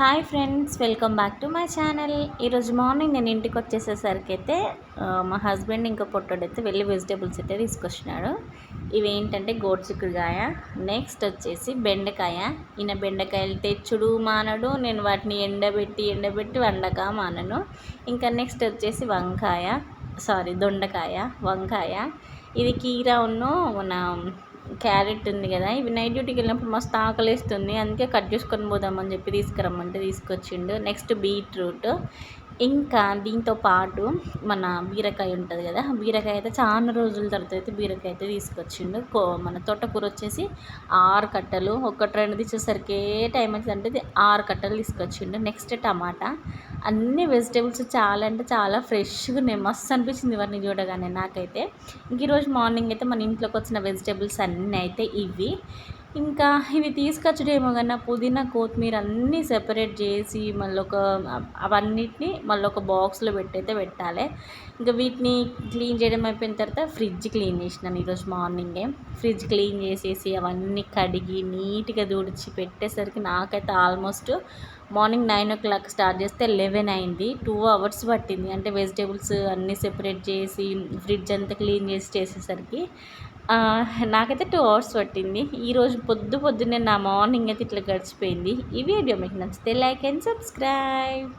Hi friends, welcome back to my channel. ఈరోజు morning నేను ఇంటికి వచ్చేసేసరికి అయితే మా హస్బెండ్ ఇంకా పొట్టోడైతే వెళ్ళి వెజిటేబుల్స్ అయితే తీసుకొచ్చినాడు. ఇవి ఏంటంటే గోడ్చిక్కుడుకాయ, నెక్స్ట్ వచ్చేసి బెండకాయ. ఈయన బెండకాయలు తెచ్చుడు మానడు, నేను వాటిని ఎండబెట్టి వండక మానను. ఇంకా నెక్స్ట్ వచ్చేసి దొండకాయ, వంకాయ. ఇది కీరా మన క్యారెట్ ఉంది కదా, ఇవి నైట్ డ్యూటీకి వెళ్ళినప్పుడు మస్తు ఆకలిస్తుంది, అందుకే కట్ చేసుకొని పోదామని చెప్పి తీసుకురమ్మంటే తీసుకొచ్చిండు. నెక్స్ట్ బీట్రూట్, ఇంకా దీంతో పాటు మన బీరకాయ ఉంటుంది కదా, బీరకాయ అయితే చాలా రోజుల తర్వాత అయితే బీరకాయ అయితే తీసుకొచ్చిండు. మన తోటకూర వచ్చేసి 6 కట్టలు, ఒకటి రెండు తీసేసరికి టైం అవుతుంది అంటే 6 కట్టలు తీసుకొచ్చిండు. నెక్స్ట్ టమాటా. అన్ని వెజిటేబుల్స్ చాలా అంటే చాలా ఫ్రెష్గా ఉన్నాయి, మస్తు అనిపించింది ఇవన్నీ చూడగానే నాకైతే. ఇంక ఈరోజు మార్నింగ్ అయితే మన ఇంట్లోకి వచ్చిన వెజిటేబుల్స్ అన్నీ అయితే ఇవి. ఇంకా ఇవి తీసుకొచ్చడేమో కానీ పుదీనా కొత్తిమీర అన్నీ సెపరేట్ చేసి అవన్నిటిని మళ్ళీ ఒక బాక్స్లో పెట్టాలి. ఇంకా వీటిని క్లీన్ చేయడం అయిపోయిన తర్వాత ఫ్రిడ్జ్ క్లీన్ చేసినాను ఈరోజు మార్నింగే. ఫ్రిడ్జ్ క్లీన్ చేసేసి అవన్నీ కడిగి నీట్గా తుడిచి పెట్టేసరికి నాకైతే ఆల్మోస్ట్ మార్నింగ్ 9 o'clock స్టార్ట్ చేస్తే 11 అయింది. 2 hours పట్టింది. అంటే వెజిటేబుల్స్ అన్నీ సెపరేట్ చేసి ఫ్రిడ్జ్ అంతా క్లీన్ చేసేసరికి నాకైతే 2 hours పట్టింది. ఈరోజు పొద్దున్నే నా మార్నింగ్ అయితే ఇట్లా గడిచిపోయింది. ఈ వీడియో మీకు నచ్చితే లైక్ అండ్ సబ్స్క్రైబ్.